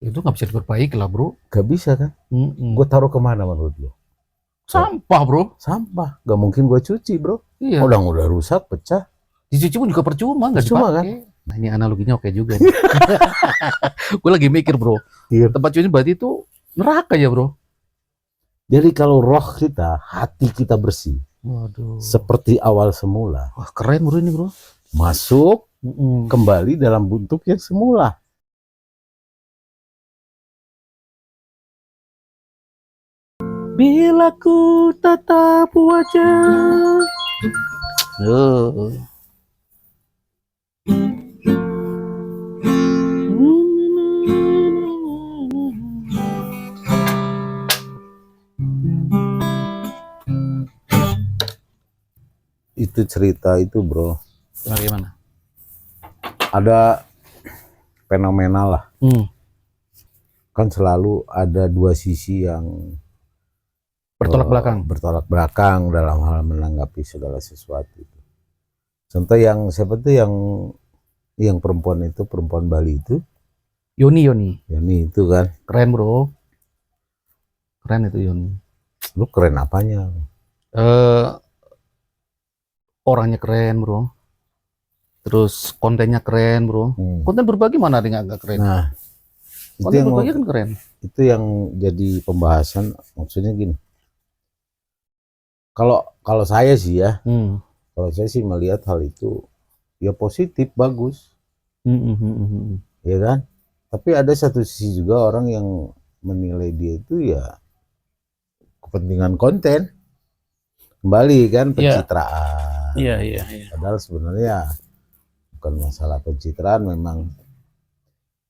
Itu nggak bisa diperbaiki lah, bro. Gak bisa kan? Gue taruh kemana menurut lo? Sampah, bro. Sampah. Gak mungkin gue cuci, bro. Iya. Udah rusak, pecah. Dicuci pun juga percuma, nggak Percuma dipakai. kan? Nah, ini analoginya oke juga nih. Gue lagi mikir, bro. Iya. Tempat cuci berarti itu neraka ya, bro? Jadi kalau roh kita, hati kita bersih, Waduh. seperti awal semula, Wah, keren bro ini, bro. masuk kembali dalam bentuk yang semula. Bila ku tatap wajah. Itu cerita itu, bro. Bagaimana? Ada fenomena lah. Kan selalu ada dua sisi yang bertolak belakang dalam hal menanggapi segala sesuatu. Contoh yang siapa tuh yang perempuan itu, perempuan Bali itu, Yoni itu kan keren, bro. Keren itu Yoni. Lu keren apanya? Orangnya keren, bro. Terus kontennya keren, bro. Konten berbagi mana ada nggak keren? Nah, konten berbagi kan keren. Itu yang jadi pembahasan. Maksudnya gini, kalau saya sih ya, kalau saya sih melihat hal itu ya positif, bagus, ya kan. Tapi ada satu sisi juga orang yang menilai dia itu ya kepentingan konten, kembali kan, pencitraan. Iya. Padahal sebenarnya bukan masalah pencitraan, memang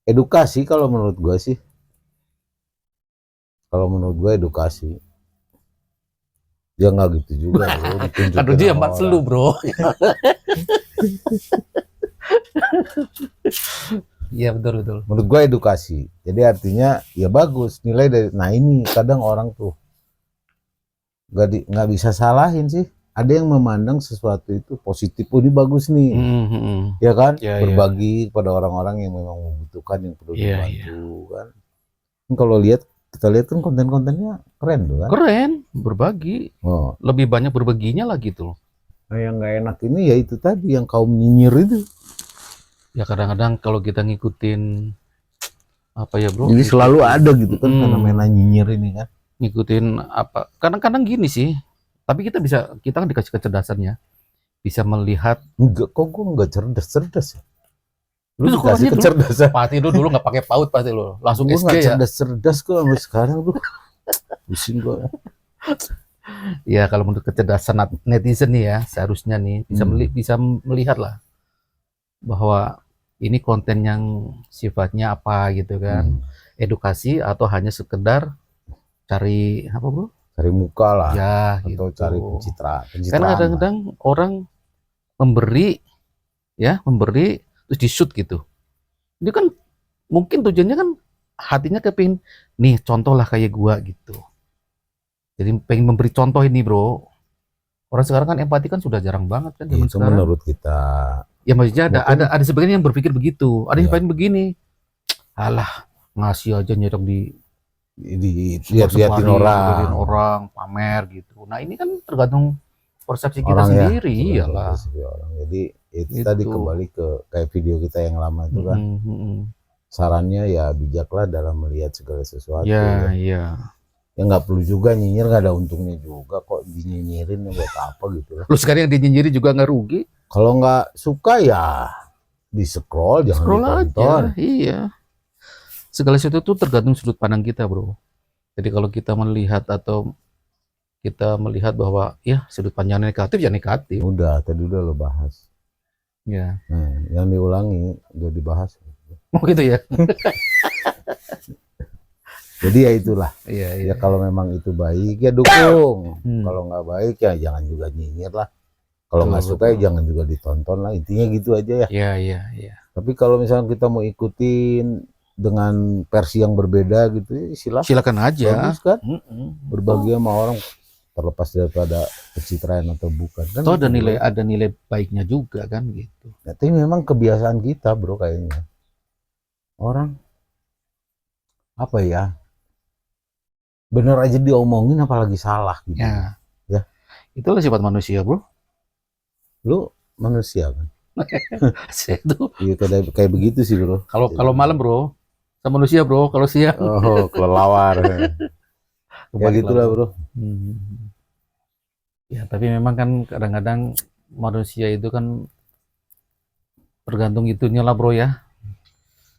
edukasi kalau menurut gue sih. Kalau menurut gue edukasi. Dia nggak gitu juga, bro. Aduh, dia empat selu, bro. Iya, betul. Menurut gue edukasi. Jadi artinya ya bagus, nilai dari. Nah ini kadang orang tuh nggak bisa salahin sih. Ada yang memandang sesuatu itu positif, oh ini bagus nih, ya kan, berbagi kepada orang-orang yang memang membutuhkan, yang perlu dibantu, kan. Kalau kita lihat kan konten-kontennya keren tuh kan. Keren, berbagi. Lebih banyak berbaginya lah gitu. Nah yang nggak enak ini ya itu tadi, yang kaum nyinyir itu. Ya kadang-kadang kalau kita ngikutin apa ya, bro? Jadi selalu ada gitu kan fenomena nyinyir ini kan. Ngikutin apa? Kadang-kadang gini sih. Tapi kita kan dikasih kecerdasannya, bisa melihat. Enggak, kok gue nggak cerdas ya. Lu dikasih kecerdasan. Pasti lu dulu nggak pakai PAUD pasti lu. Langsung gue nggak ya. cerdas kok sampai sekarang tuh. Pusing gue. Ya kalau menurut kecerdasan netizen nih ya, seharusnya nih bisa melihat lah bahwa ini konten yang sifatnya apa gitu kan, edukasi atau hanya sekedar cari apa, bro? Cari muka lah, ya, atau gitu. cari pencitraan. Karena kadang-kadang orang memberi terus di shoot gitu. Dia kan mungkin tujuannya kan hatinya kepingin nih contoh lah kayak gua gitu. Jadi pengen memberi contoh ini, bro. Orang sekarang kan empati kan sudah jarang banget kan zaman sekarang. Menurut kita. Ya maksudnya ada sebagian yang berpikir begitu. Ada yang pengen begini. Alah, ngasih aja nyerong lihat-lihatin orang, pamer gitu. Nah ini kan tergantung persepsi kita sendiri, iyalah. Jadi itu tadi kembali ke kayak video kita yang lama itu kan. Sarannya ya bijaklah dalam melihat segala sesuatu. Ya. Ya nggak perlu juga nyinyir, nggak ada untungnya juga kok dinyinyirin, buat apa gitu. Lu sekarang yang dinyinyirin juga nggak rugi. Kalau nggak suka ya di scroll, jangan ditonton. Aja, iya. Segala sesuatu itu tergantung sudut pandang kita, bro. Jadi kalau kita melihat bahwa ya sudut pandang negatif ya negatif. Udah, tadi udah lo bahas. Ya. Nah, yang diulangi udah dibahas. Oh gitu ya. Jadi ya itulah. Iya. Ya kalau memang itu baik ya dukung. Kalau nggak baik ya jangan juga nyinyir lah. Kalau nggak suka ya jangan juga ditonton lah. Intinya gitu aja ya. Iya. Tapi kalau misalnya kita mau ikutin dengan versi yang berbeda gitu, silakan aja. Bagus kan? Berbagi sama orang, terlepas daripada pencitraan atau bukan. Kan ada nilai baiknya juga kan gitu. Tapi memang kebiasaan kita, bro, kayaknya. Orang apa ya, bener aja diomongin apalagi salah gitu. Ya. Ya. Itulah sifat manusia, bro. Lu manusia kan? Saya tuh Iya kayak begitu sih bro. kalau malam, bro, sama manusia, bro. Kalau siang Oh kelelawar. Ya kebalik gitulah lah, bro. Ya, tapi memang kan kadang-kadang manusia itu kan tergantung itunya lah, bro, ya.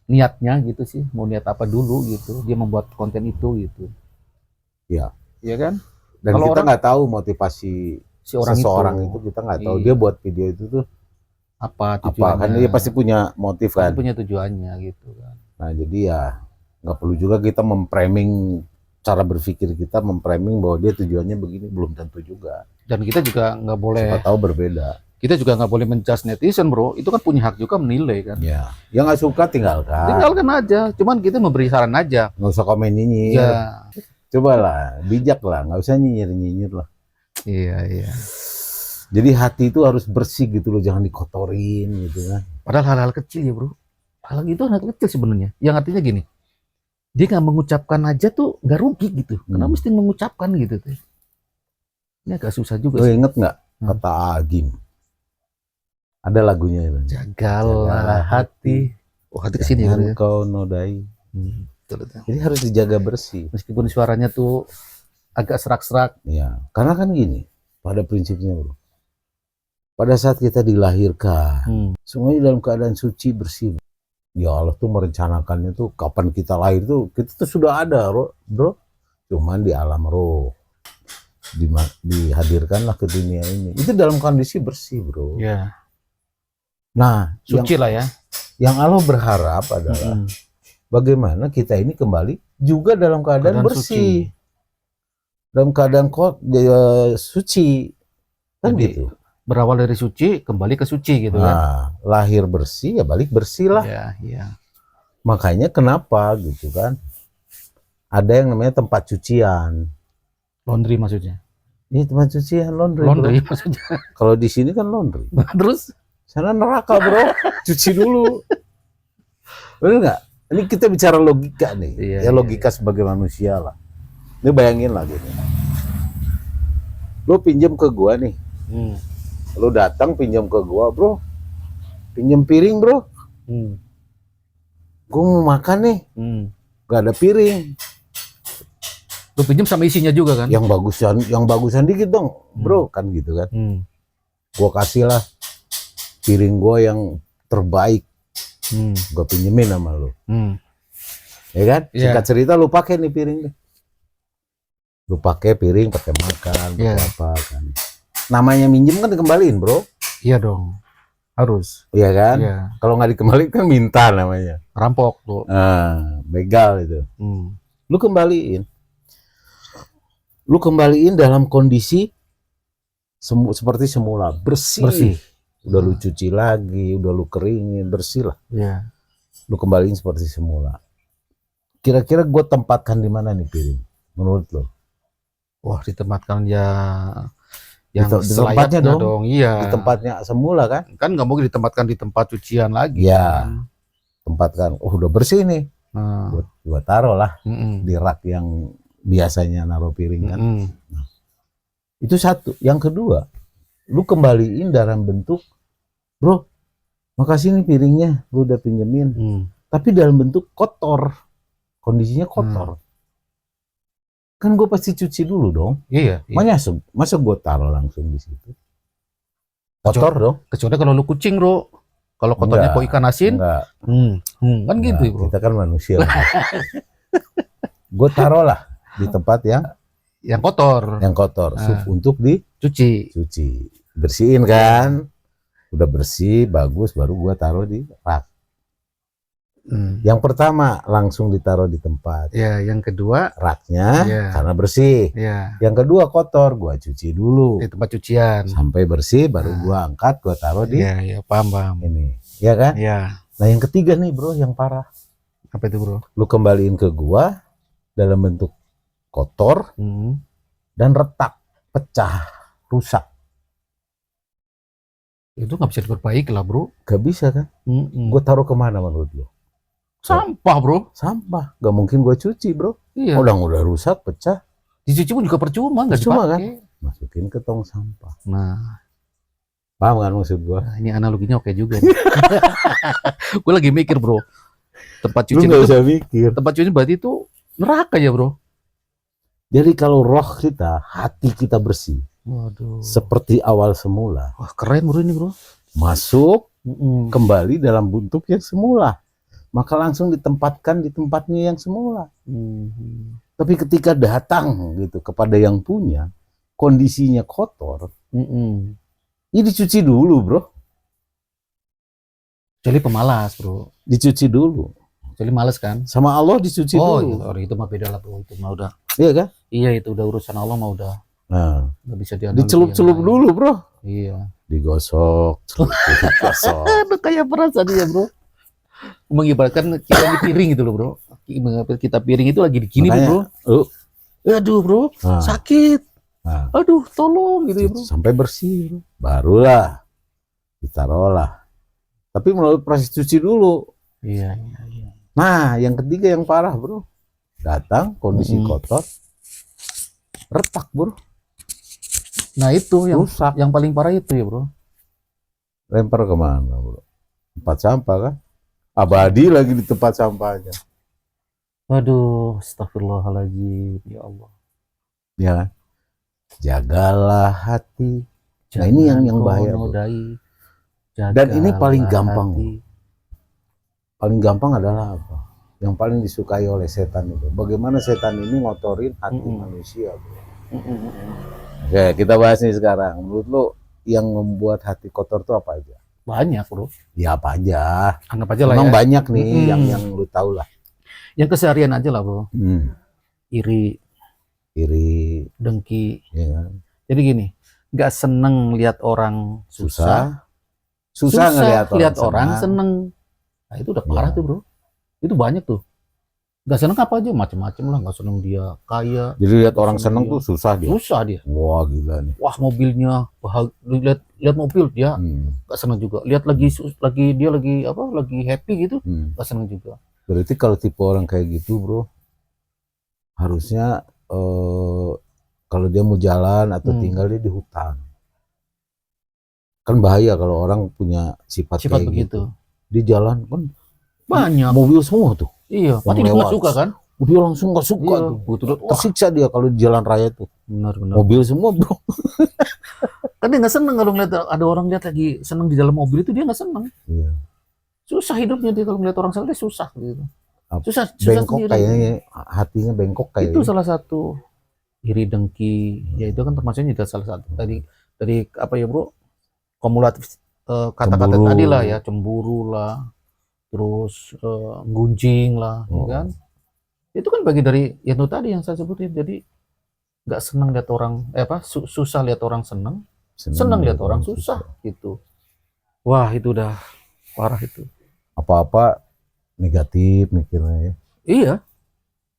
Niatnya gitu sih, mau niat apa dulu gitu. Dia membuat konten itu gitu. Iya. Iya kan? Dan Kalau kita orang nggak tahu motivasi si orang seseorang itu, itu kita nggak tahu. iya, Dia buat video itu tuh apa apa kan? tujuannya? Dia pasti punya motif Pasti kan. punya tujuannya gitu kan. Nah jadi ya nggak perlu juga kita memframing cara berpikir kita, memframing bahwa dia tujuannya begini, belum tentu juga. Dan kita juga nggak boleh, Siapa tahu berbeda. kita juga nggak boleh menjudge netizen, bro. Itu kan punya hak juga menilai kan. Ya, yang nggak suka tinggalkan. Tinggalkan aja. Cuman kita memberi saran aja. Nggak usah komen nyinyir. Ya, Cobalah, bijak lah, nggak usah nyinyir-nyinyir lah. iya, iya. Jadi hati itu harus bersih gitu loh, jangan dikotorin gitu kan. Padahal hal-hal kecil ya, bro. Hal itu hal kecil sebenarnya. Yang artinya gini, dia nggak mengucapkan aja tuh nggak rugi gitu. Kenapa mesti mengucapkan gitu tuh? Ini agak susah juga Lo sih. inget nggak kata Agim? Ada lagunya itu. Jagalah hati. Oh, hati kesini ya, bro, Jangan ya. kau nodai. Betul, betul. Jadi harus dijaga bersih. Meskipun suaranya tuh agak serak-serak. Ya, karena kan gini, pada prinsipnya bro. Pada saat kita dilahirkan, semuanya dalam keadaan suci bersih. Ya Allah tuh merencanakannya tuh kapan kita lahir tuh kita tuh sudah ada bro. Cuman di alam roh dihadirkanlah ke dunia ini. Itu dalam kondisi bersih bro. Ya. Nah, Suci lah ya. Yang Allah berharap adalah bagaimana kita ini kembali juga dalam keadaan bersih, dalam keadaan suci, kan jadi, gitu. Berawal dari suci, kembali ke suci gitu kan. Lahir bersih ya balik bersih lah. Ya, ya. Makanya kenapa gitu kan? Ada yang namanya tempat cucian. Laundry maksudnya. Ini tempat cucian laundry. Laundry bro. maksudnya. Kalau di sini kan laundry. Terus? Sana neraka bro, cuci dulu. Bener nggak? Ini kita bicara logika nih. Iya, ya logika sebagai manusia lah. Ini bayangin lah gitu. Lo pinjam ke gua nih. Lo datang pinjam ke gua bro. Pinjam piring bro. Gua mau makan nih. Gak ada piring. Lo pinjam sama isinya juga kan? Yang bagusan dikit dong bro. Kan gitu kan. Gua kasih lah piring gua yang terbaik. Gua pinjemin sama lo. Ya kan? Singkat cerita lu pakai nih piring nih. Lu pakai piring, pakai makan, pakai apa kan. Namanya minjem kan dikembaliin, bro. Iya dong. Harus. Iya kan? Iya. Kalau nggak dikembaliin kan minta namanya. Rampok tuh. Begal itu. Lu kembaliin. Lu kembaliin dalam kondisi seperti semula, bersih. Udah lu cuci lagi, udah lu keringin, bersih lah. Iya. Lu kembaliin seperti semula. Kira-kira gue tempatkan di mana nih piring? Menurut lo? Wah, ditempatkan ya yang di tempatnya dong. Iya. Di tempatnya semula kan? Kan nggak mungkin ditempatkan di tempat cucian lagi. Ya. Tempatkan. Oh, udah bersih nih. Gua taruh lah di rak yang biasanya naruh piring kan. Nah, itu satu. Yang kedua, lu kembaliin dalam bentuk, bro, makasih nih piringnya, lu udah pinjemin. Tapi dalam bentuk kotor. Kondisinya kotor. Kan gue pasti cuci dulu dong. Iya. Masa gue taruh langsung di situ? Kotor dong. Kecuali kalau lu kucing, bro. Kalau kotornya kok ikan asin, enggak. Kan gitu, bro. Kita kan manusia. Gue taruh lah di tempat yang kotor. Yang kotor. Untuk dicuci. Bersihin kan. Udah bersih, bagus, baru gue taruh di rak. Yang pertama langsung ditaruh di tempat. Ya, yang kedua raknya karena bersih. Yang kedua kotor, gua cuci dulu di tempat cucian sampai bersih, baru gua angkat, gua taruh di. Ya, paham. Ini, ya kan? Ya. Nah yang ketiga nih bro, yang parah. Apa itu bro? Lu kembaliin ke gua dalam bentuk kotor dan retak, pecah, rusak. Itu nggak bisa diperbaiki lah bro. Gak bisa kan? Gua taruh kemana menurut lu? Sampah, bro. Sampah, gak mungkin gua cuci, bro. Iya. Udah rusak, pecah. Dicuci pun juga percuma, nggak Percuma, dipakai. Masukin ke tong sampah. Nah, Paham kan maksud gua? ini analoginya oke juga nih. Gue lagi mikir, bro. Tempat Lu cuci nggak itu, usah mikir. tempat cuci berarti itu neraka ya, bro. Jadi kalau roh kita, hati kita bersih, Waduh. seperti awal semula, Wah, keren, bro, ini, bro. masuk kembali dalam bentuk yang semula, maka langsung ditempatkan di tempatnya yang semula. Tapi ketika datang gitu kepada yang punya, kondisinya kotor, ini dicuci dulu, bro. Jadi pemalas, bro. Dicuci dulu. Jadi males kan? Sama Allah dicuci Oh, dulu. iya, itu mah beda lah, bro. Itu mah udah. Iya kan? Iya, itu udah urusan Allah mah udah. Nah, Nggak bisa dianalogi dicelup-celup yang lain. dulu, bro. Iya. Digosok, digosok. Aduh, kayak perasaan dia, bro. Mengibaratkan kita di piring gitu loh, bro. Kita piring itu lagi digini, Makanya, bro. Aduh, bro, Nah. sakit. Nah, Aduh, tolong gitu ya, bro. sampai bersih, bro. Barulah ditaruhlah. Tapi melalui proses cuci dulu. Iya. Nah, yang ketiga yang parah, bro. Datang kondisi kotor, retak, bro. Nah, itu yang Rusak. yang paling parah itu ya, bro. Lempar kemana, bro? Tempat sampah kan? Abadi lagi di tempat sampahnya. Aduh, astagfirullahaladzim, ya Allah. Ya kan? Jagalah hati. Nah, ini yang bahaya, bro. Dan ini paling gampang. Paling gampang adalah apa? Yang paling disukai oleh setan itu. Bagaimana setan ini ngotorin hati manusia, bro. Oke, kita bahas nih sekarang. Menurut lo yang membuat hati kotor tuh apa aja? Banyak, bro. Ya apa aja? Anggap aja lah Memang ya. banyak nih yang lu tahu lah. Yang keseharian aja lah, bro. Iri, dengki. Ya kan? Jadi gini, nggak seneng lihat orang susah ngelihat lihat orang senang. seneng. Nah, itu udah parah tuh, bro. Itu banyak tuh. Nggak seneng apa aja, macem-macem lah. Nggak seneng dia kaya. Jadi lihat orang seneng dia. tuh susah dia. Susah dia. Wah, gila nih. Wah, mobilnya lihat mobil dia nggak seneng juga. Lihat lagi dia lagi happy gitu, nggak seneng juga. Berarti kalau tipe orang kayak gitu, bro, harusnya kalau dia mau jalan atau tinggal dia di hutan. Kan bahaya kalau orang punya sifat kayak begitu. Di jalan kan banyak mobil semua tuh. Iya, pasti dia nggak suka kan? Dia langsung nggak suka Iya, tuh. betul. Tersiksa dia kalau di jalan raya tuh. Benar. Mobil semua, bro. Kan dia nggak seneng kalau ngeliat ada orang lihat lagi seneng di dalam mobil itu, dia nggak seneng. Iya. Susah hidupnya dia kalau ngeliat orang seneng, dia susah gitu. Susah Bengkok sendiri. kayaknya, hatinya bengkok kayaknya. Itu salah satu iri dengki. Ya itu kan termasuknya juga salah satu dari apa ya, bro? Kumulatif kata-kata tadi lah ya, cemburu lah, terus gunjing lah, ya kan? Itu kan bagi dari itu tadi yang saya sebutin. Jadi nggak senang lihat orang susah lihat orang senang lihat orang susah gitu. Wah, itu udah parah itu. Apa-apa negatif mikirnya ya.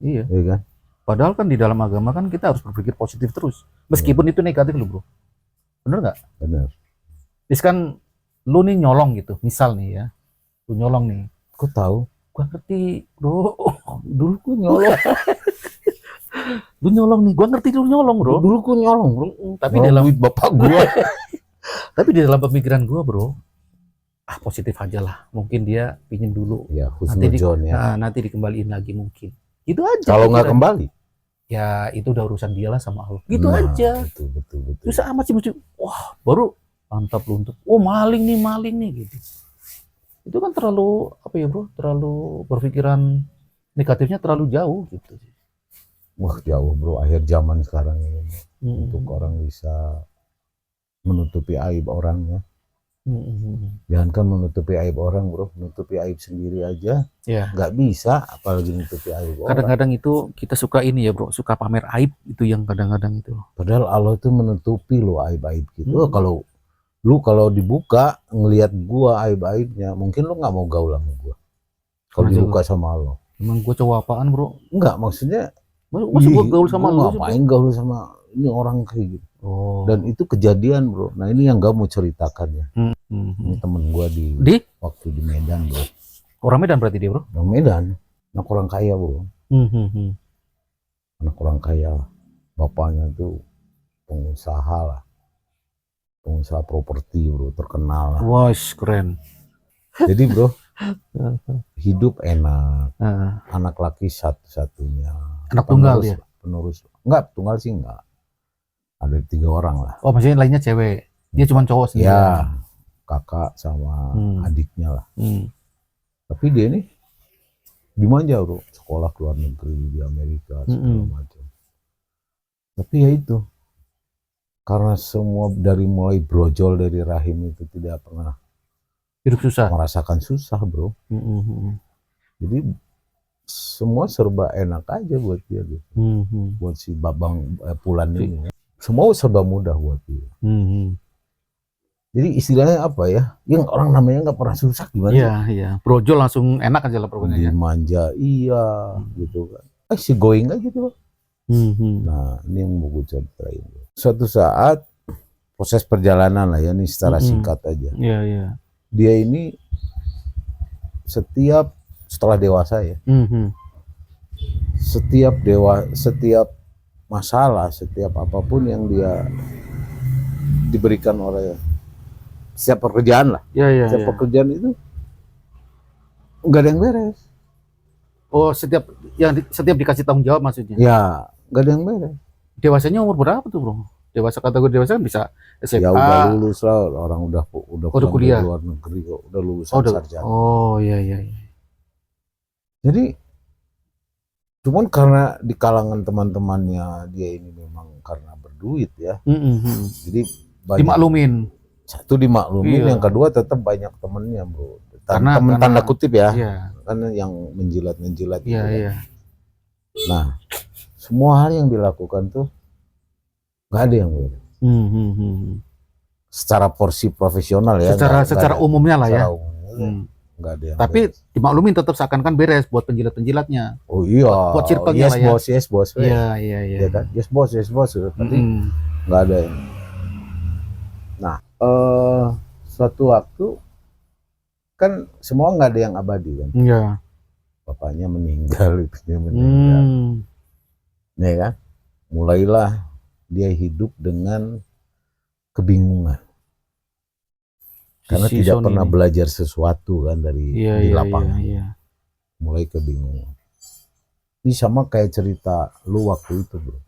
Iya kan? Padahal kan di dalam agama kan kita harus berpikir positif terus, meskipun itu negatif loh, bro. Bener nggak? Bener. Misalkan lu nih nyolong gitu, misal nih ya, lu nyolong nih. Kok tahu? Gua ngerti, bro. Dulu gua nyolong. Lu nyolong nih, gua ngerti lu nyolong, bro. Dulu gua nyolong, bro. Tapi dalam duit bapak gua. Tapi di dalam pemikiran gua, bro, positif aja lah. Mungkin dia pinjam dulu. Ya, husnuzon ya. Nanti dikembaliin lagi mungkin. Gitu aja. Kalau nggak kembali, ya itu udah urusan dia lah sama Allah. Gitu aja. Betul. Susah amat sih. Wah, baru mantap luntuk. Oh, maling nih gitu. Itu kan terlalu apa ya, bro? Terlalu berpikiran negatifnya terlalu jauh gitu. Wah, jauh, bro. Akhir zaman sekarang ini untuk orang bisa menutupi aib orangnya. Jangan kan menutupi aib orang, bro, menutupi aib sendiri aja nggak bisa, apalagi menutupi aib orang. Kadang-kadang itu kita suka ini ya, bro, suka pamer aib itu yang kadang-kadang itu. Padahal Allah itu menutupi lo aib-aib gitu. Kalau dibuka ngelihat gua aib-aibnya, mungkin lo nggak mau gaul sama gua. Kalau dibuka sama Allah. Emang gua cowok apaan, bro? Enggak, maksudnya masa gua gaul sama lu? Ngapain gaul sama ini orang kayak gitu. Dan itu kejadian, bro. Nah, ini yang gak mau ceritakan ya. Ini temen gua di waktu di Medan, bro. Orang Medan berarti dia, bro? Orang Medan, anak orang kaya bro, anak orang kaya. Bapaknya tuh pengusaha lah, pengusaha properti bro, terkenal lah. Wah, keren. Jadi bro, hidup enak, Heeh. anak laki satu-satunya. Anak tunggal dia? Penerus, enggak, tunggal sih enggak. Ada 3 orang lah. Oh, maksudnya lainnya cewek. Dia cuma cowok sendiri. Ya, kakak sama adiknya lah. Tapi dia nih dimanja bro, sekolah ke luar negeri di Amerika segala macam. Tapi ya itu, karena semua dari mulai brojol dari rahim itu tidak pernah Hidup susah. merasakan susah bro. Jadi semua serba enak aja buat dia gitu. Buat si Babang Pulan ini, semua serba mudah buat dia. Jadi istilahnya apa ya? Yang orang namanya nggak pernah susah gimana? Iya, iya. Brojol langsung enak aja lah pokoknya. Dimanja, iya, gitu kan. Si going aja gitu. Nah, ini yang mau gue ceritain. Suatu saat proses perjalanan lah ya, ini secara singkat aja. Iya, iya. Dia ini setelah dewasa ya, setiap masalah, setiap apapun yang dia diberikan oleh setiap pekerjaan lah, setiap pekerjaan itu nggak ada yang beres. Oh, setiap dikasih tanggung jawab maksudnya? Ya, nggak ada yang beres. Dewasanya umur berapa tuh bro? Dewasa, kategori dewasa kan bisa SMA. Ya udah lulus lah, orang udah kuliah luar negeri kok, udah lulusan sarjana. Oh iya, iya. Jadi cuman karena di kalangan teman-temannya dia ini memang karena berduit ya, jadi banyak, dimaklumin. Satu dimaklumin, yang kedua tetap banyak temennya bro. Karena tanda kutip ya, karena yang menjilat-menjilat. Iya, gitu, iya. Nah, semua hal yang dilakukan tuh nggak ada yang beres. Secara porsi profesional ya. Secara umumnya lah ya. Nggak ada yang tapi beres. Dimaklumin tetap seakan-akan beres buat penjilat-penjilatnya. Oh iya. Buat circle-nya lah ya. Yes bos. Iya. Ya kan? Yes bos. Tapi nggak ada yang. Nah, suatu waktu kan semua nggak ada yang abadi kan. Iya. Bapaknya meninggal, ibunya meninggal. Ya kan? Mulailah dia hidup dengan kebingungan. Karena tidak pernah belajar sesuatu kan dari di lapangan. Iya. Mulai kebingungan. Ini sama kayak cerita lu waktu itu bro.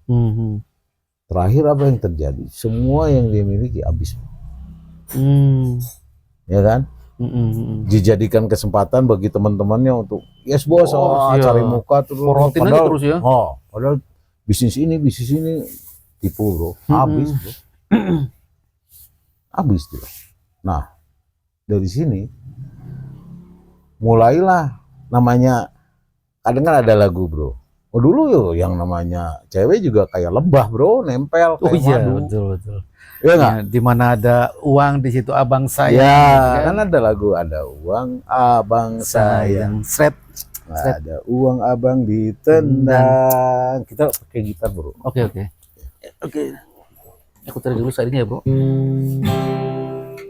Terakhir apa yang terjadi? Semua yang dia miliki habis. Ya kan? Dijadikan kesempatan bagi teman-temannya untuk yes bos, cari muka terus. Terus ya. Padahal bisnis ini tipu bro, habis bro. Habis tuh. Nah, dari sini mulailah namanya, kadang kan ada lagu bro. Oh dulu yo yang namanya cewek juga kayak lebah bro, nempel kayak madu. Betul. Iya nggak? Di mana ada uang di situ abang sayang. Ya, kan ada lagu, ada uang abang sayang. Ada uang abang ditendang. Kita pakai gitar bro. Oke. Aku cari dulu sairnya ya bro.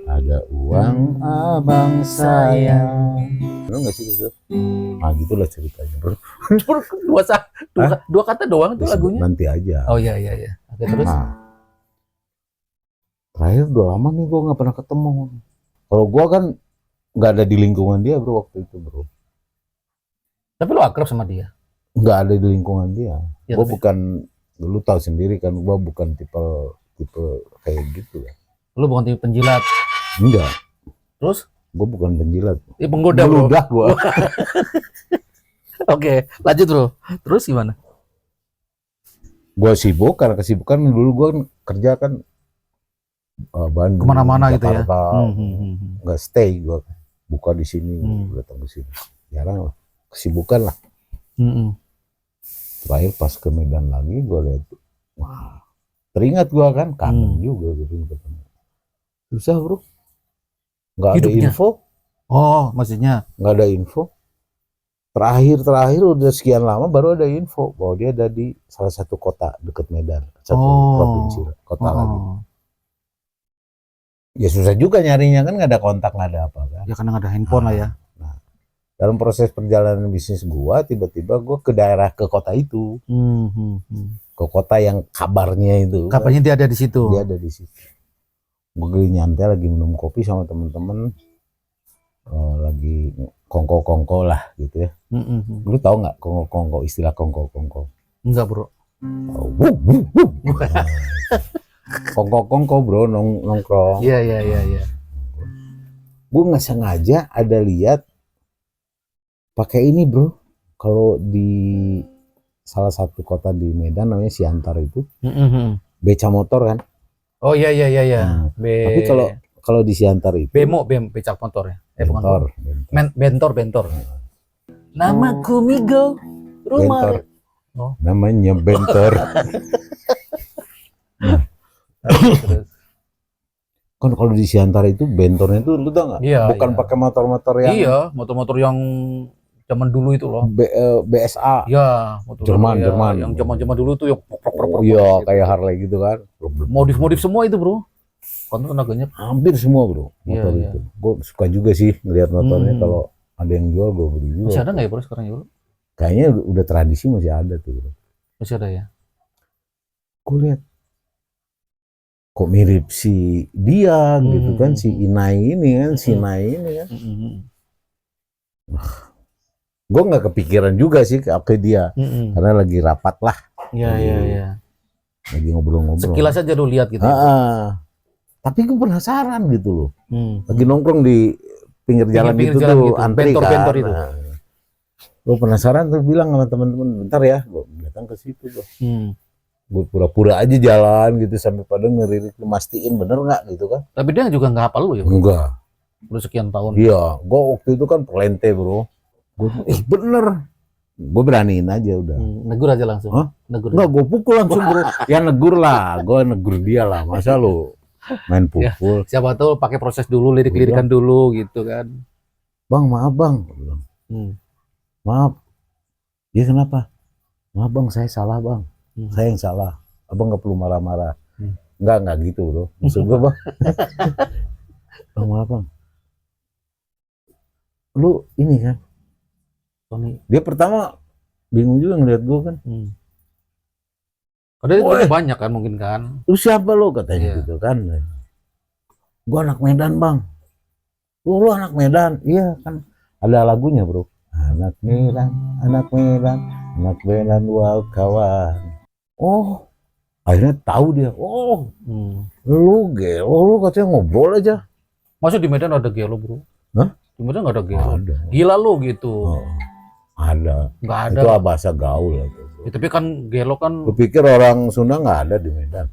Ada uang abang sayang. Benar nggak sih itu? Nah gitulah ceritanya bro. Dua kata doang itu lagunya. Nanti aja. Oh iya. Oke, terus. Nah, terakhir udah lama nih gue nggak pernah ketemu. Kalau gue kan nggak ada di lingkungan dia bro waktu itu bro. Tapi lo akrab sama dia? Nggak ada di lingkungan dia. Ya, gue bukan, lu tahu sendiri kan, gue bukan tipe kayak gitu ya. Lu bukan tipe penjilat? Enggak. Terus? Gue bukan penjilat. Penggoda bro. Udah gue. Oke, lanjut bro. Terus gimana? Gue sibuk karena kesibukan dulu gue kerja kan Bandung, kemana-mana gitu ya. Nggak stay, gue buka di sini, datang ke sini. Jarang lah, kesibukan lah. Terakhir pas ke Medan lagi gue lihat, wah, teringat gue kan, kangen juga gitu ketemu. Susah bro, nggak ada info. Oh, maksudnya nggak ada info. Terakhir udah sekian lama baru ada info bahwa dia ada di salah satu kota dekat Medan, satu provinsi kota lagi. Ya susah juga nyarinya kan, nggak ada kontak, nggak ada apa kan. Ya karena nggak ada handphone lah ya. Nah, dalam proses perjalanan bisnis gua tiba-tiba gua ke kota itu, ke kota yang kabarnya itu. Kabarnya dia ada di situ. Dia ada di situ. Gua lagi nyantai, lagi minum kopi sama temen-temen, lagi kongko-kongko lah gitu ya. Lu tahu nggak kongko-kongko, istilah kongko-kongko? Enggak bro. Kongko-kongko bro, nongkrong. Iya. Gue nggak sengaja ada lihat pakai ini bro. Kalau di salah satu kota di Medan namanya Siantar itu, beca motor kan. Oh iya. Nah, tapi kalau di Siantar itu becak motor ya. bentor. Namaku Migo. Bentor. Oh. Namanya bentor. Terus. Kan kalau di Siantar itu bentornya itu lu tau nggak? Iya, bukan iya. pakai motor-motor yang Motor-motor yang zaman dulu itu loh. BSA. Iya, motor Jerman. Yang zaman dulu tuh yang Iya, kayak Harley gitu kan. Modif semua itu, bro. Kan tenaganya Hampir semua, bro, motor Iya. itu. Gue suka juga sih ngeliat motornya, kalau ada yang jual gue beli juga. masih ada nggak ya, bro, sekarang ya, bro? Kayaknya udah tradisi masih ada tuh, bro. Masih ada ya. Gue lihat kok mirip si dia gitu kan, si Inai ini kan, si Inai ini kan. Gue nggak kepikiran juga sih ke dia, karena lagi rapat lah, Iya. lagi ngobrol-ngobrol. Sekilas aja lu lihat gitu. Tapi gue penasaran gitu loh. Lagi nongkrong di pinggir jalan Pinggir itu jalan tuh, gitu, antri bentor-bentor kan. itu. Gue penasaran tuh, bilang sama teman-teman, bentar ya, gue datang ke situ gue. Gue pura-pura aja jalan gitu sampai pada ngelirik, mastiin bener nggak gitu kan. Tapi dia juga nggak hafal lu ya, bro? Enggak. Udah sekian tahun. Iya, gue waktu itu kan pelente bro. Gue bener. Gue beraniin aja udah. Negur aja langsung. Hah? Negur. Enggak, gue pukul langsung bro. Ya negur lah, gue negur dia lah. Masa lu main pukul? Siapa tahu pakai proses dulu, lirik-lirikan dulu gitu kan. Bang, maaf bang. Maaf. Dia kenapa? Maaf bang, saya salah bang. Saya yang salah. Abang nggak perlu marah-marah. Enggak gitu bro. Maksud gue bang. Bang, maaf bang. Lu ini kan. Tony. Dia pertama bingung juga ngeliat gue kan. Padahal itu banyak kan mungkin kan. Lu siapa lu katanya gitu kan. Gue anak Medan bang. Lu anak Medan. Iya kan. Ada lagunya bro. Anak Medan, anak Medan, wow kawan. Oh, akhirnya tahu dia. Oh, lu gelo, lu katanya ngobrol aja. Masa di Medan ada gelo bro? Hah? Di Medan nggak ada gelo? Ada. Gila lu gitu. Ada. Nggak ada. Itu bahasa gaul itu. Ya, tapi kan gelo kan. Lu pikir orang Sunda nggak ada di Medan?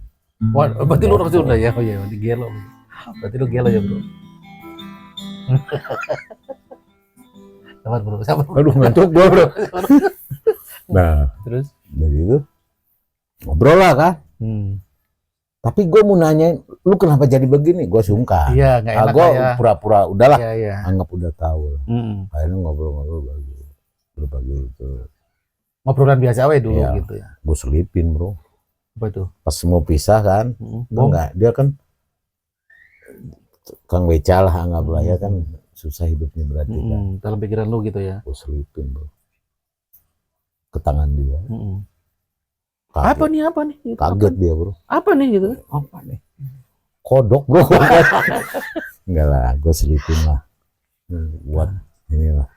Wah, berarti lu orang Sunda ya? Oh iya, di gelo. Berarti lu gelo ya bro. Sabar bro, sabar. Aduh ngantuk gua bro. Nah, terus dari itu ngobrol lah kan. Tapi gue mau nanyain, lu kenapa jadi begini? Gue sungkan. Iya, nggak enak gue ya. pura-pura, udahlah, Iya. anggap udah tahu. Akhirnya ngobrol-ngobrol berbagi itu. Ngobrolan biasa aja dulu gitu ya. Gue selipin bro. Apa itu? Pas mau pisah kan, enggak, dia kan Kang Beca lah, anggaplah ya kan, susah hidupnya berarti kan. Dalam pikiran lu gitu ya. Gue selipin bro ke tangan dia. Kaget. Apa nih? Gitu. Kaget dia bro. Apa nih gitu? Apa nih? Kodok bro. Enggak lah, gue selipin lah. Buat inilah.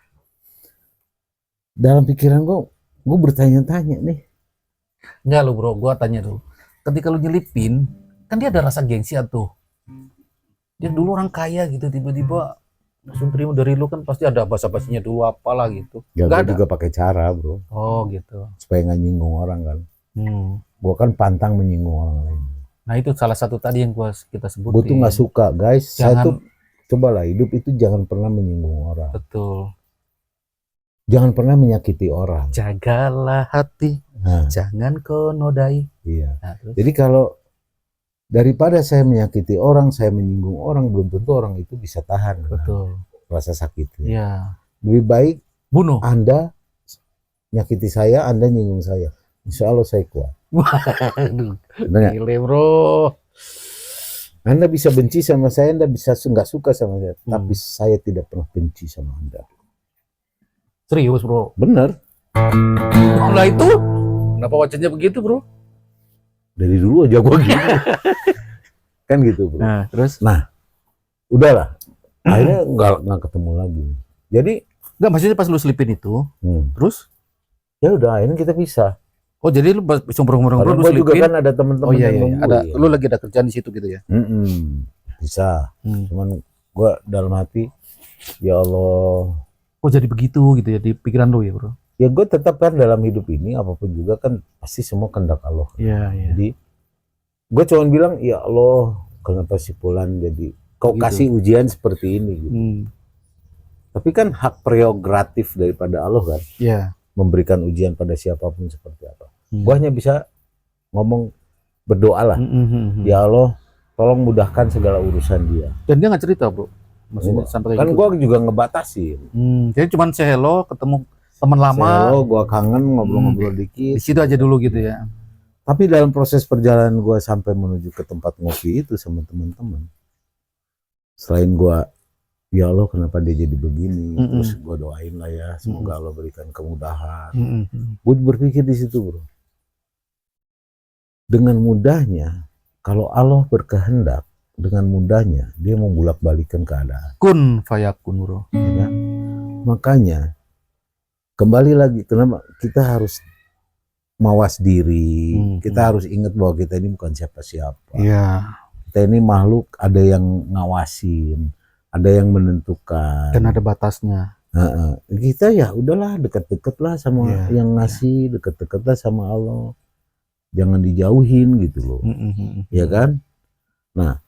Dalam pikiran gue bertanya-tanya nih. Enggak lo bro, gue tanya tuh. Ketika lu nyelipin, kan dia ada rasa gengsi tuh. Dia dulu orang kaya gitu, tiba-tiba langsung terima dari lu, kan pasti ada basa-basinya dulu apalah gitu. Gak ada juga pakai cara bro. Oh gitu. Supaya nggak nyinggung orang kan. Gue kan pantang menyinggung orang lain. Nah itu salah satu tadi yang kita sebutin. Gue tuh nggak suka guys. Jangan, saya tuh cobalah hidup itu jangan pernah menyinggung orang. Betul. Jangan pernah menyakiti orang. Jagalah hati, jangan kau nodai. Iya. Nah, jadi kalau daripada saya menyakiti orang, saya menyinggung orang, belum tentu orang itu bisa tahan. Betul. Rasa sakitnya. Iya. Lebih baik bunuh. Anda nyakiti saya, Anda nyinggung saya. Insya Allah saya kuat. Waduh, gile bro. Anda bisa benci sama saya, Anda bisa nggak suka sama saya, tapi saya tidak pernah benci sama Anda. Serius, bro. Bener. Nah itu, kenapa wajahnya begitu, bro? Dari dulu aja gua gitu. Kan gitu, bro. Nah, terus? Nah, udahlah. Akhirnya nggak ketemu lagi. Jadi Enggak, maksudnya pas lu selipin itu, terus? Ya udah, akhirnya kita pisah. Oh, jadi lu ngobrol-ngobrol Karena lu gua juga selipin. kan ada temen-temen iya, yang iya. nunggu. Ada, ya. lu lagi ada kerjaan di situ gitu ya? Bisa. Cuman gua dalam hati, ya Allah. Oh, jadi begitu gitu ya di pikiran lu ya, bro? Ya gue tetap kan dalam hidup ini apapun juga kan pasti semua kehendak Allah. Iya, iya. Jadi gue cuma bilang, ya Allah, kenapa si Fulan jadi kau Gitu. kasih ujian seperti ini gitu. Tapi kan hak prerogatif daripada Allah kan, Iya. memberikan ujian pada siapapun seperti apa. Gue hanya bisa ngomong, berdoa lah, ya Allah, tolong mudahkan segala urusan dia. Dan dia nggak cerita, bro? Maksudnya sampai Kan gitu. gue juga ngebatasin. Jadi cuman say hello, ketemu teman lama. Hello, gue kangen ngobrol-ngobrol dikit. Di situ aja dulu gitu ya. Tapi dalam proses perjalanan gue sampai menuju ke tempat ngopi itu sama teman-teman, selain gue, ya Allah kenapa dia jadi begini, terus gue doain lah ya, semoga Allah berikan kemudahan. Gue berpikir di situ, bro, dengan mudahnya, kalau Allah berkehendak, dengan mudahnya dia membulak-balikan keadaan. Kun fayakun, bro. Ya kan? Makanya kembali lagi, kenapa kita harus mawas diri, kita harus ingat bahwa kita ini bukan siapa-siapa. Iya. Kita ini makhluk, ada yang ngawasin, ada yang menentukan. Dan ada batasnya. Kita ya udahlah, deket-deket lah sama yang ngasih, deket-deket lah sama Allah. Jangan dijauhin gitu loh. Ya kan? Nah,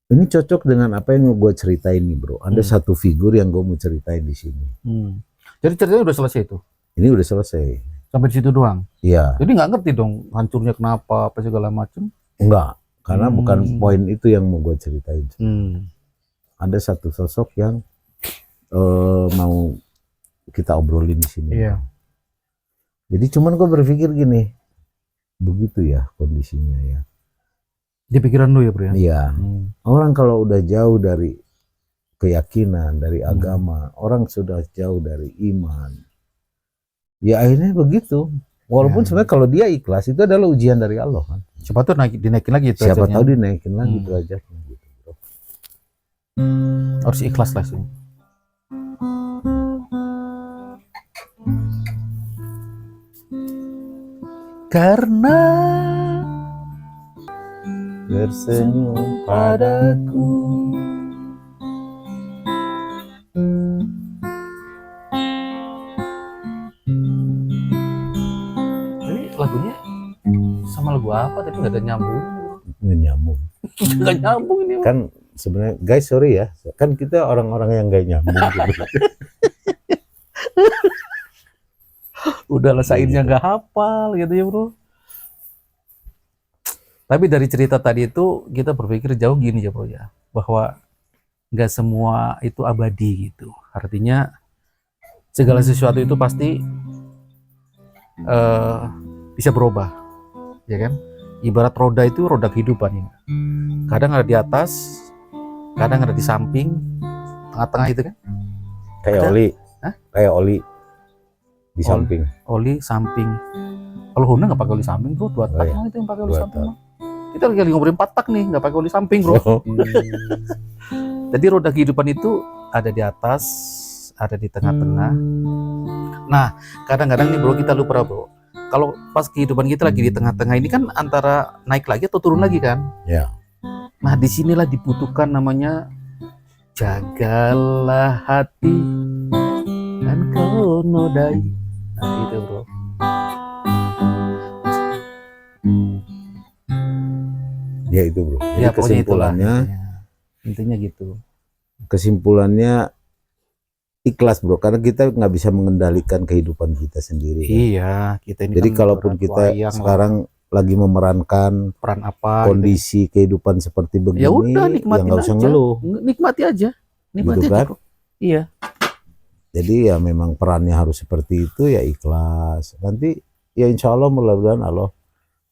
ini cocok dengan apa yang gue ceritain nih, bro. Ada satu figur yang gue mau ceritain di sini. Jadi ceritanya udah selesai itu? Ini udah selesai. Sampai di situ doang? Iya. Jadi nggak ngerti dong hancurnya kenapa, apa segala macam? Enggak, karena bukan poin itu yang mau gue ceritain. Ada satu sosok yang mau kita obrolin di sini. Iya. Jadi cuman gue berpikir gini, begitu ya kondisinya ya. Di pikiran lu ya, bro ya? Iya. Orang kalau udah jauh dari keyakinan, dari agama, orang sudah jauh dari iman. Ya akhirnya begitu. Walaupun sebenarnya kalau dia ikhlas itu adalah ujian dari Allah kan. Siapa tahu dinaikin lagi itu. Siapa tahu dinaikin lagi derajatnya gitu, bro. Harus ikhlas lah sih. Karena tersenyum padaku. Ini lagunya sama lagu apa tadi, nggak ada nyambung. Nggak nyambung. Nggak nyambung ini. Kan sebenarnya guys, sorry ya, kan kita orang-orang yang nggak nyambung gitu. Udah lesainnya nggak hafal gitu ya, bro. Tapi dari cerita tadi itu kita berpikir jauh gini ya, bro ya, bahwa nggak semua itu abadi gitu. Artinya segala sesuatu itu pasti bisa berubah, ya kan? Ibarat roda itu roda kehidupan ya. Kadang ada di atas, kadang ada di samping, tengah-tengah itu kan? Kayak Ada. oli, Hah? kayak oli di samping. Oli samping. Kalau Honda nggak pakai oli samping tuh, dua tak iya. mah itu yang pakai oli Dua samping. tak. Mah. Kita lagi ngobrolin 4 tak nih, nggak pakai oli samping, bro. Jadi roda kehidupan itu ada di atas, ada di tengah-tengah. Nah, kadang-kadang nih, bro, kita lupa, bro. Kalau pas kehidupan kita lagi di tengah-tengah ini kan antara naik lagi atau turun lagi kan? Ya. Nah, disinilah dibutuhkan namanya jagalah hati dan kau nodai. Nah, itu, bro. Ya itu, bro. Jadi Ya, pokoknya itulah. kesimpulannya, Intinya gitu. kesimpulannya ikhlas, bro, karena kita nggak bisa mengendalikan kehidupan kita sendiri. Iya, kita ini Jadi kan kalaupun orang kita wayang lah. sekarang lagi memerankan Peran apa kondisi kehidupan seperti begini, ya udah, ya nikmatin nggak usah aja. ngeluh. Nikmati aja. Nikmati Gitu aja, kan? bro. Iya. Jadi ya memang perannya harus seperti itu, ya ikhlas. Nanti ya insya Allah mudah-mudahan Allah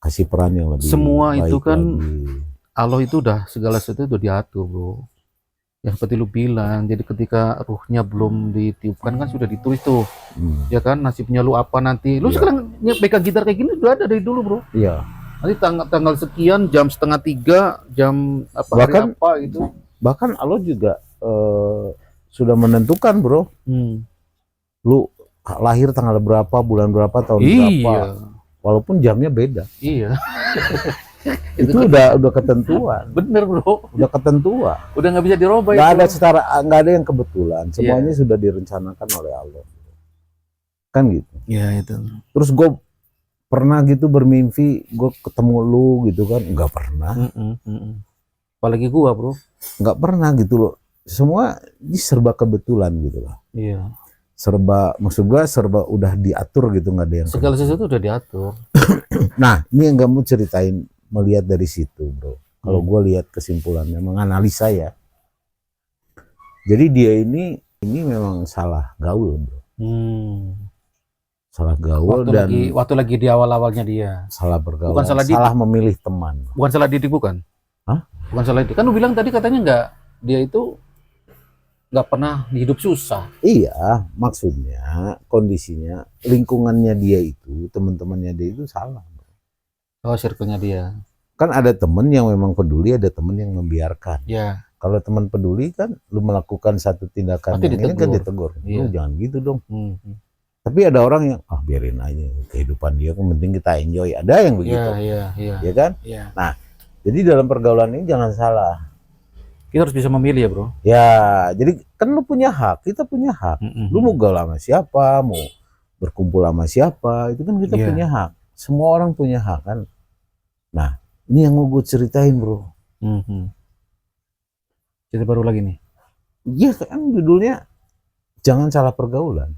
kasih peran yang lebih Semua baik itu kan lagi. Allah itu udah segala sesuatu udah diatur, bro. Ya seperti lu bilang, jadi ketika ruhnya belum ditiupkan kan sudah ditulis tuh, ya kan nasibnya lu apa nanti. Lu Iya. sekarang pegang gitar kayak gini udah ada dari dulu bro. Iya. Nanti tanggal sekian jam 2:30 jam apa hari Bahkan apa gitu. bahkan Allah juga sudah menentukan bro, lu lahir tanggal berapa, bulan berapa, tahun berapa, Iya, walaupun jamnya beda. iya. Itu udah ketentuan, Bener bro, udah ketentuan. udah nggak bisa dirubah Nggak itu. nggak ada yang kebetulan, semuanya sudah direncanakan oleh Allah, kan gitu. Iya itu. Terus gue pernah gitu bermimpi gue ketemu lu gitu kan, nggak pernah. Apalagi gua bro. Nggak pernah gitu loh, semua ini serba kebetulan gitu loh. Iya. Maksud gua serba udah diatur gitu, nggak ada yang Segala sesuatu udah diatur. Nah ini yang kamu ceritain, melihat dari situ bro. Kalau gue lihat kesimpulannya, menganalisa ya, jadi dia ini memang salah gaul bro. Salah gaul Waktu lagi di awal-awalnya dia. salah bergaul, Bukan salah salah memilih teman. Bukan salah didik bukan? Hah? Bukan salah didik. Kan lu bilang tadi katanya dia itu nggak pernah hidup susah. Iya, maksudnya kondisinya, lingkungannya dia itu, teman-temannya dia itu salah. Oh, circle-nya dia. Kan ada temen yang memang peduli, ada temen yang membiarkan. Ya. Kalau teman peduli kan, lu melakukan satu tindakan Pasti yang ini kan ditegur. Iya. Lu jangan gitu dong. Tapi ada orang yang biarin aja, kehidupan dia kan penting kita enjoy. Ada yang begitu. Iya. Ya kan? Iya. Nah, jadi dalam pergaulan ini jangan salah. Kita harus bisa memilih ya bro. Ya, jadi kan lu punya hak, kita punya hak. Lu mau gaul sama siapa, mau berkumpul sama siapa, itu kan kita punya hak. Semua orang punya hak kan. Nah, ini yang mau gue ceritain bro. Cerita baru lagi nih. Iya kan judulnya jangan salah pergaulan.